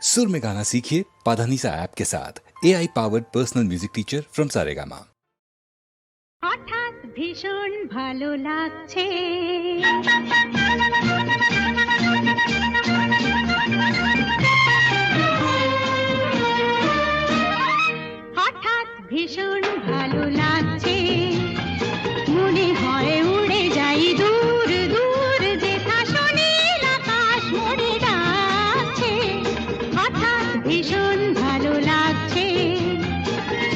सुर में गाना सीखिए पाधानीसा ऐप के साथ। AI powered personal music teacher from Saregama. হঠাৎ ভীষণ ভালো লাগছে, হঠাৎ ভীষণ ভালো লাগছে, মনে হয় উড়ে যাই দূর দূর, যেথা সোনালি আকাশ মোরে ডাকছে। হঠাৎ ভীষণ ভালো লাগছে,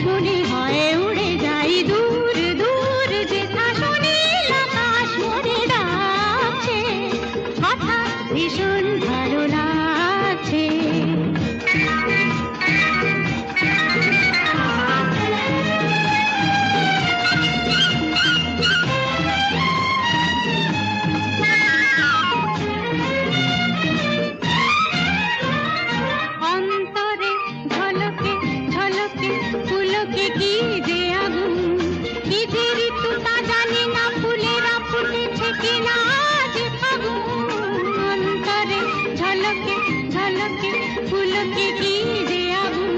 মনে হয় উড়ে যাই দূর দূর, যেথা সোনালি আকাশ মোরে ডাকছে। হঠাৎ ভীষণ ভালো লাগছে। অন্তরে ঝলকে ঝলকে ফুলকে কি যে আগুন, কি যে ঋতু তা জানি না, ফুলেরা ফুটেছে কিনা আজ ফাগুন। অন্তরে ঝলকে ঝলকে ফুলকে কি যে আগুন,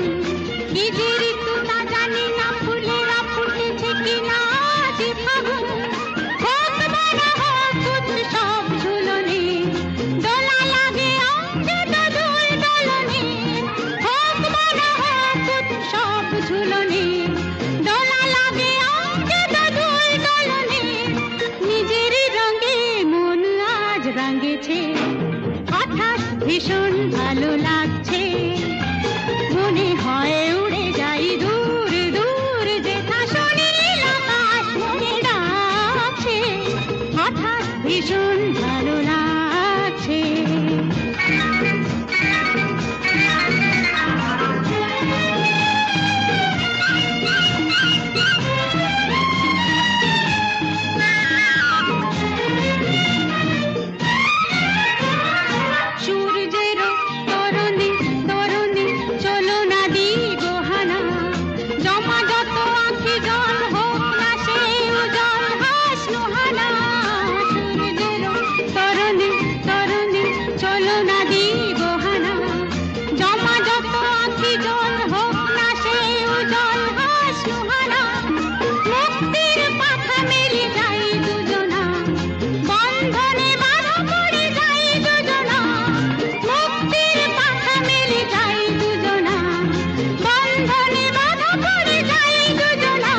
কি যে ঋতু তা জানি না, ফুলেরা ফুটেছে কিনা আজ ফাগুন। হোক বড় হোক উৎসব ঝুলনে, দোলা লাগে অঙ্গে দোল দোলনে। হোক বড় হোক উৎসব ঝুলনে, দোলা লাগে অঙ্গে দোল দোলনে। নিজেরই রঙে মন আজ রাঙেছে, হঠাৎ ভীষণ ভালো লাগছে, মনে হয় উড়ে যাই দূর দূর, যেথা সোনালি আকাশ মোরে ডাকছে। হঠাৎ ভীষণ ভালো লাগছে। সূর্যেরও তরণী তরণী চলো না দিগো হানা, জমা যত আঁখি জল হোক না সে উজ্জ্বল হাসনো হানা। সূর্যেরও তরণী তরণী চলো না দিগো হানা, জমা যত আঁখি জল হোক না সে উজ্জ্বল হাসনো হানা। মুক্তির পাখা মেলে যাই দুজনা, বন্ধনে বাঁধা পড়ে যাই দুজনা। মুক্তির পাখা মেলে যাই দুজনা, বন্ধনে বাঁধা পড়ে যাই দুজনা।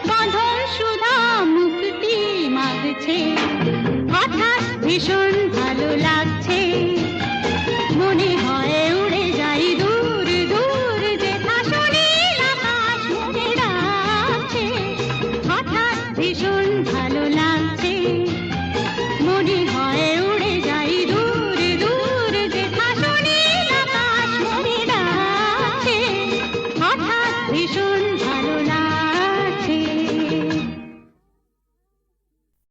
বাঁধন সুধা মুক্তি মাগছে, হঠাৎ ভীষণ ভালো লাগছে, মনে হয় উড়ে যাই দূর দূর, যেথা সোনালি আকাশ মোরে ডাকছে। হঠাৎ ভীষণ ভালো লাগছে, মনে হয় উড়ে যাই দূর দূর, যেথা সোনালি আকাশ মোরে ডাকছে। হঠাৎ ভীষণ